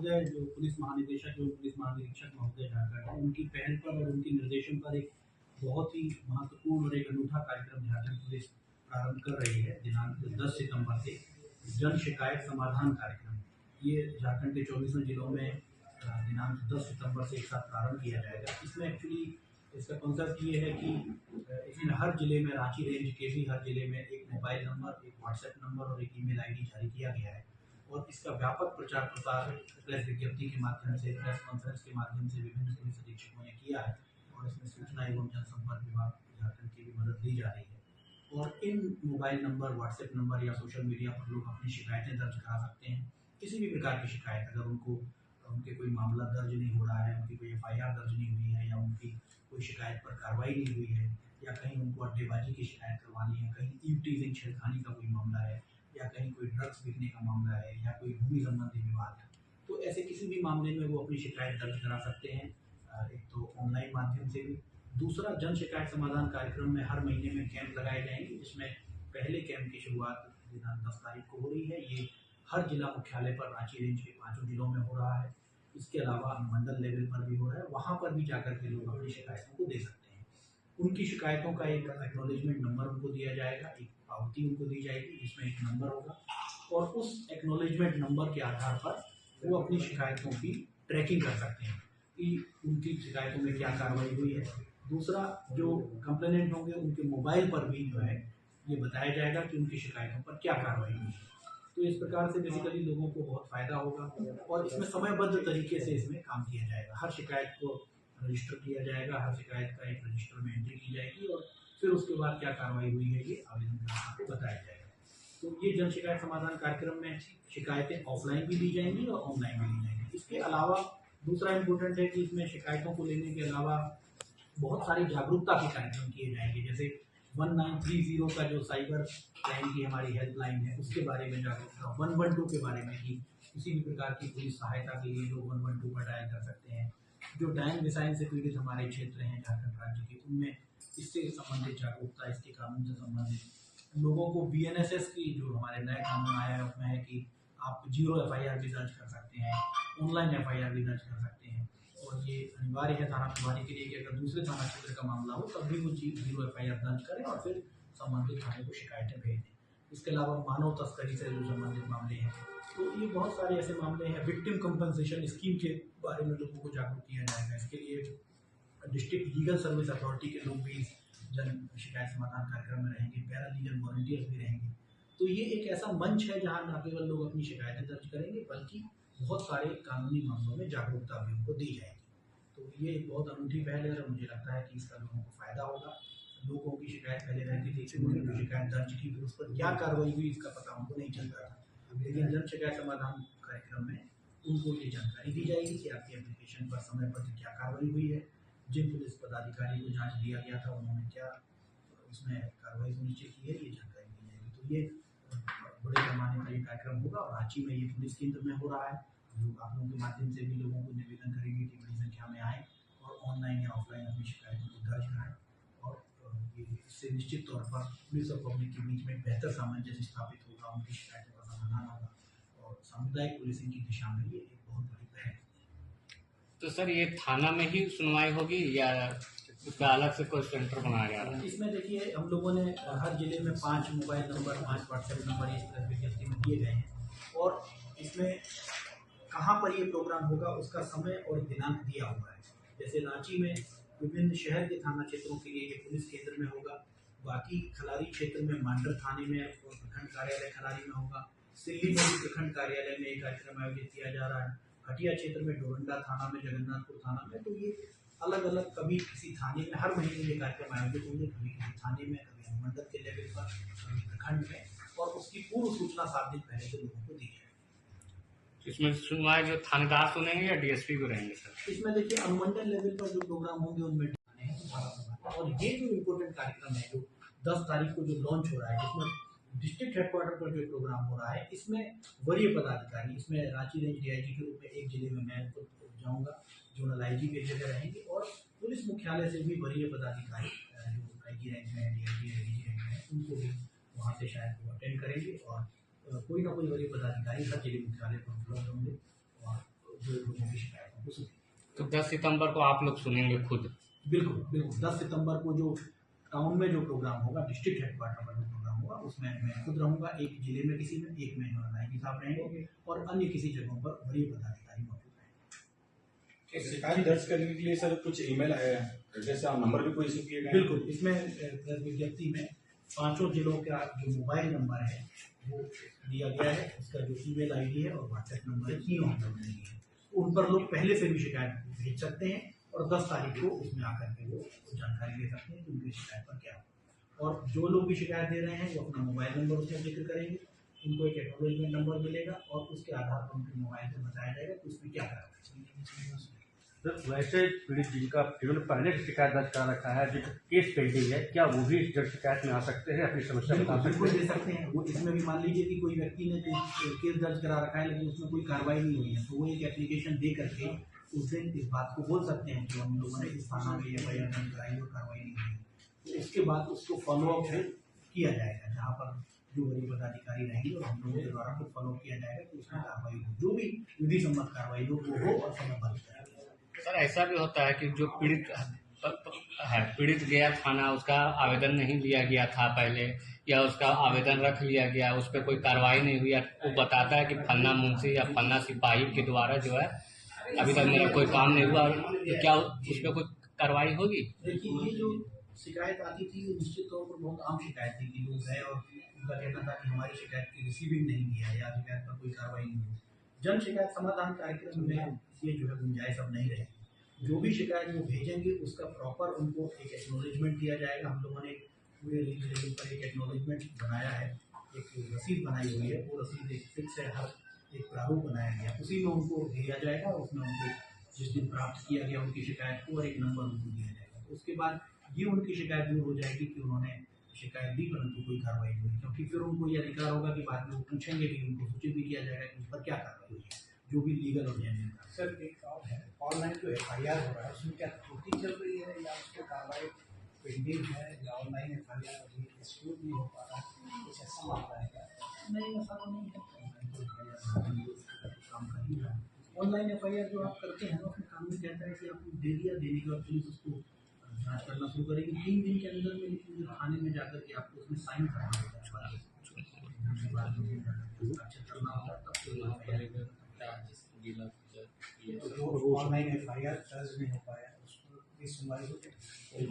महोदय जो पुलिस महानिदेशक एवं पुलिस महानिरीक्षक महोदय झारखंड हैं, उनकी पहल पर और उनके निर्देशन पर एक बहुत ही महत्वपूर्ण और एक अनूठा कार्यक्रम झारखंड पुलिस प्रारंभ कर रही है। दिनांक 10 सितंबर से जन शिकायत समाधान कार्यक्रम, ये झारखंड के 24 जिलों में दिनांक 10 सितंबर से एक साथ प्रारंभ किया जाएगा। इसमें एक्चुअली इसका कॉन्सेप्ट ये है कि इसमें हर जिले में, रांची रेंज के भी हर जिले में एक मोबाइल नंबर, एक व्हाट्सएप नंबर और एक ईमेल आईडी जारी किया गया है और इसका व्यापक प्रचार प्रसार प्रेस विज्ञप्ति के माध्यम से, प्रेस कॉन्फ्रेंस के माध्यम से विभिन्न पुलिस अधीक्षकों ने किया है और इसमें सूचना एवं जनसंपर्क विभाग झारखंड की भी मदद ली जा रही है। और इन मोबाइल नंबर, व्हाट्सएप नंबर या सोशल मीडिया पर लोग अपनी शिकायतें दर्ज करा सकते हैं। किसी भी प्रकार की शिकायत, अगर उनके कोई मामला दर्ज नहीं हो रहा है, उनकी कोई FIR दर्ज नहीं हुई है या उनकी कोई शिकायत पर कार्रवाई नहीं हुई है या कहीं उनको अड्डेबाजी की शिकायत करवानी है, कहीं ईव टीजिंग छेड़खानी का कोई मामला है या कहीं कोई ड्रग्स बिकने का मामला है या कोई भूमि संबंधी विवाद है, तो ऐसे किसी भी मामले में वो अपनी शिकायत दर्ज करा सकते हैं। एक तो ऑनलाइन माध्यम से भी। दूसरा, जन शिकायत समाधान कार्यक्रम में हर महीने में कैंप लगाए जाएंगे, जिसमें पहले कैंप की शुरुआत दिनांक 10 तारीख को हो रही है। ये हर जिला मुख्यालय पर रांची रेंज के 5 जिलों में हो रहा है। इसके अलावा मंडल लेवल पर भी हो रहा है, वहाँ पर भी जाकर के लोग अपनी शिकायतों को दे सकते हैं। उनकी शिकायतों का एक एक्नॉलेजमेंट नंबर उनको दिया जाएगा, एक पावती उनको दी जाएगी जिसमें एक नंबर होगा और उस एक्नॉलेजमेंट नंबर के आधार पर वो अपनी शिकायतों की ट्रैकिंग कर सकते हैं कि उनकी शिकायतों में क्या कार्रवाई हुई है। दूसरा, जो कंप्लेनेंट होंगे उनके मोबाइल पर भी जो है ये बताया जाएगा कि उनकी शिकायतों पर क्या कार्रवाई हुई है। तो इस प्रकार से बेसिकली लोगों को बहुत फ़ायदा होगा और इसमें समयबद्ध तरीके से इसमें काम किया जाएगा। हर शिकायत को रजिस्टर किया जाएगा, हर शिकायत का एक रजिस्टर में एंट्री की जाएगी और फिर उसके बाद क्या कार्रवाई हुई है ये आवेदनकर्ता को बताया जाएगा। तो ये जन शिकायत समाधान कार्यक्रम में शिकायतें ऑफलाइन भी दी जाएंगी और ऑनलाइन भी दी जाएंगी। इसके अलावा दूसरा इम्पोर्टेंट है कि इसमें शिकायतों को लेने के अलावा बहुत सारी जागरूकता के कार्यक्रम किए जाएंगे, जैसे 1930 का जो साइबर क्राइम की हमारी हेल्पलाइन है उसके बारे में जागरूकता, 112 के बारे में कि किसी भी प्रकार की पुलिस सहायता के लिए लोग 112 पर डायल कर सकते हैं। जो डायन विसाइन से पीड़ित हमारे क्षेत्र हैं झारखंड राज्य के, उनमें इससे संबंधित जागरूकता, इसके कानून से संबंधित लोगों को BNSS की जो हमारे नए कानून आया है उसमें है कि आप 0 FIR भी दर्ज कर सकते हैं, ऑनलाइन FIR भी दर्ज कर सकते हैं और ये अनिवार्य है थाना प्रभारी के लिए कि अगर दूसरे थाना क्षेत्र का मामला हो तब भी वो 0 FIR दर्ज करें और फिर संबंधित थाने को शिकायतें भेज दें। इसके अलावा मानव तस्करी से जो संबंधित मामले हैं, तो ये बहुत सारे ऐसे मामले हैं। विक्टिम कंपनसेशन स्कीम के बारे में लोगों को जागरूक किया जाएगा। इसके लिए डिस्ट्रिक्ट लीगल सर्विस अथॉरिटी के लोग भी जन शिकायत समाधान कार्यक्रम में रहेंगे, पैरा लीगल वॉलंटियर्स भी रहेंगे। तो ये एक ऐसा मंच है जहाँ न केवल लोग अपनी शिकायतें दर्ज करेंगे बल्कि बहुत सारे कानूनी मामलों में जागरूकता भी उनको दी जाएगी। तो ये एक बहुत अनूठी पहल है और मुझे लगता है कि इसका लोगों को फ़ायदा होगा। लोगों की शिकायत पहले रहती थी कि उन्होंने शिकायत दर्ज की, फिर उस पर क्या कार्रवाई हुई इसका पता उनको नहीं चलता था, लेकिन जन शिकायत समाधान कार्यक्रम में उनको ये जानकारी दी जाएगी कि आपकी एप्लीकेशन पर समयबद्ध क्या कार्रवाई हुई है, जिन पुलिस पदाधिकारी को जांच दिया गया था उन्होंने क्या उसमें कार्रवाई सुनिश्चित की है, ये जानकारी दी जाएगी। तो ये बड़े पैमाने पर ये कार्यक्रम होगा और रांची में ये पुलिस केंद्र में हो रहा है। लोग आप लोगों के माध्यम से भी लोगों को निवेदन करेंगे कि बड़ी संख्या में आएँ और ऑनलाइन या ऑफलाइन अपनी शिकायतों को दर्ज कराएँ और ये इससे निश्चित तौर पर पुलिस और पब्लिक के बीच में बेहतर सामंजस्य स्थापित होगा, उनकी शिकायतों का समाधान होगा और सामुदायिक पुलिसिंग की दिशा में ये एक बहुत बड़ी पहल है। तो सर ये थाना में ही सुनवाई होगी या उसका अलग से कोई सेंटर बनाया जा रहा है? इसमें देखिए, हम लोगों ने हर जिले में 5 मोबाइल नंबर, 5 व्हाट्सएप नंबर इस तरह विज्ञप्ति में दिए गए हैं और इसमें कहाँ पर ये प्रोग्राम होगा उसका समय और दिनांक दिया हुआ है। जैसे रांची में विभिन्न शहर के थाना क्षेत्रों के लिए ये पुलिस केंद्र में होगा, बाकी खलारी क्षेत्र में मांडर थाने में और प्रखंड कार्यालय खलारी में होगा, सिल्ली में भी प्रखंड कार्यालय में एक कार्यक्रम आयोजित किया जा रहा है, हटिया क्षेत्र में डोरंडा थाना में, जगन्नाथपुर थाना में। तो ये अलग अलग, कभी किसी थाने में हर महीने ये कार्यक्रम आयोजित होंगे, कभी किसी थाने में, कभी अनुमंडल के लेवल पर, कभी प्रखंड में, और उसकी पूर्व सूचना 7 दिन पहले से लोगों को दी जाए। इसमें सुनवाई जो थानेदार सुनेंगे या DSP को रहेंगे सर? इसमें देखिए, अनुमंडल लेवल पर जो प्रोग्राम होंगे उनमें थाने हैं, और ये जो इम्पोर्टेंट कार्यक्रम है जो 10 तारीख को जो लॉन्च हो रहा है, जिसमें डिस्ट्रिक्ट हेडक्वार्टर पर जो प्रोग्राम हो रहा है, इसमें वरीय पदाधिकारी, इसमें रांची रेंज DIG के रूप में एक जिले में मैं तो जाऊँगा, जोनल IG की जगह रहेंगे और पुलिस मुख्यालय से भी वरीय पदाधिकारी जो IG रेंज में, DIG रेंज में, उनको भी वहाँ से शायद वो अटेंड करेंगे और कोई ना कोई वरीय पदाधिकारी हर जिले मुख्यालय पर उपलब्ध होंगे और उसमें। तो 10 सितंबर को आप लोग सुनेंगे खुद? बिल्कुल बिल्कुल 10 सितंबर को जो टाउन में जो प्रोग्राम होगा, डिस्ट्रिक्ट हेडक्वार्टर पर जो प्रोग्राम होगा, उसमें मैं खुद रहूँगा, एक जिले में किसी में, एक में नायब साहब रहेंगे और अन्य किसी जगहों पर वरीय पदाधिकारी मौजूद रहेंगे। शिकायत दर्ज करने के लिए सर कुछ ईमेल आया है, जैसे आप नंबर भी कोई इशू किए गए? बिल्कुल, इसमें प्रेस विज्ञप्ति में 5 जिलों का जो मोबाइल नंबर है वो दिया गया है, उसका जो ईमेल आईडी है और व्हाट्सएप नंबर है, तीनों हम लोगों ने दिए हैं। उन पर लोग पहले से भी शिकायत भेज सकते हैं और 10 तारीख को उसमें आकर के वो जानकारी ले सकते हैं कि उनकी शिकायत पर क्या हो। और जो लोग भी शिकायत दे रहे हैं वो अपना मोबाइल नंबर उसमें जिक्र करेंगे, उनको एक एक्नॉलेजमेंट नंबर मिलेगा और उसके आधार पर उनके मोबाइल से बताया जाएगा कि उसमें क्या कार्रवाई। सर वैसे पीड़ित जिनका जिन्होंने पहले से शिकायत दर्ज करा रखा है, जो केस पेंडिंग है, क्या वो भी इस जल्द शिकायत में आ सकते हैं, अपनी समस्या बता सकते बिल्कुल हैं? दे सकते हैं। वो इसमें भी मान लीजिए कि कोई व्यक्ति ने केस दर्ज करा रखा है लेकिन उसमें कोई कार्रवाई नहीं हुई है, तो वो एक एप्लीकेशन दे करके उस दिन इस बात को बोल सकते हैं कि हम लोगों ने इस थाना में एफआईआर दर्ज कराई और कार्रवाई नहीं हुई। तो उसके बाद उसको फॉलोअप किया जाएगा, जहाँ पर जो वरीय पदाधिकारी रहेंगे और हम लोगों के द्वारा फिर फॉलो किया जाएगा कि उसमें कार्रवाई हो, जो भी विधि सम्मत कार्रवाई हो वो हो और समयबद्ध कराया जाए। सर ऐसा भी होता है कि जो पीड़ित गया थाना, उसका आवेदन नहीं लिया गया था पहले, या उसका आवेदन रख लिया गया, उस पर कोई कार्रवाई नहीं हुई, वो बताता है कि फलना मुंशी या फलना सिपाही के द्वारा जो है अभी तक मेरा कोई काम नहीं हुआ, तो क्या उस पर कोई कार्रवाई होगी? देखिए, ये जो शिकायत आती थी ये निश्चित तौर पर बहुत आम शिकायत थी कि लोग गए और उनका कहना था कि हमारी शिकायत की रिसीविंग नहीं किया या शिकायत पर कोई कार्रवाई नहीं हुई। जन शिकायत समाधान कार्यक्रम में ये जो है गुंजाइश अब नहीं रहेगी। जो भी शिकायत वो भेजेंगे उसका प्रॉपर उनको एक एक्नॉलेजमेंट दिया जाएगा। हम लोगों ने पूरे रीच लेवल पर एक एक्नॉलेजमेंट बनाया है, एक रसीद बनाई हुई है, वो रसीद एक फिक्स है, हर एक प्रारूप बनाया गया, उसी में उनको दिया जाएगा और उसमें उनको जिस दिन प्राप्त किया गया उनकी शिकायत को और एक नंबर उनको दिया जाएगा। तो उसके बाद ये उनकी शिकायत दूर हो जाएगी कि उन्होंने शिकायत दी परंतु कोई कार्रवाई नहीं हुई, क्योंकि फिर उनको ये अधिकार होगा कि बाद में वो पूछेंगे भी, उनको सूचित भी किया जाएगा कि उस पर क्या कार्रवाई हुई है, जो भी लीगल और जेन्युइन। सर एक और है, ऑनलाइन जो एफआईआर हो रहा है उसमें क्या त्रुटि चल रही है या उसको कार्रवाई पेंडिंग है या ऑनलाइन एफआईआर अभी डिस्प्यूट नहीं हो पा रहा है, कुछ ऐसा मामला है क्या? नहीं, ऐसा तो नहीं है। काम कर ही रहा है। ऑनलाइन एफआईआर जो आप करते हैं उसमें कानून कहता है कि आपको दे दिया, देने के बाद पुलिस उसको जांच करना शुरू करेगी 3 दिन के अंदर में, लेकिन थाने में जाकर के आपको उसमें साइन करना होगा, करना होगा तब जो ऑनलाइन एफआईआर दर्ज नहीं हो पाया उस पर सुनवाई हो जाएगी।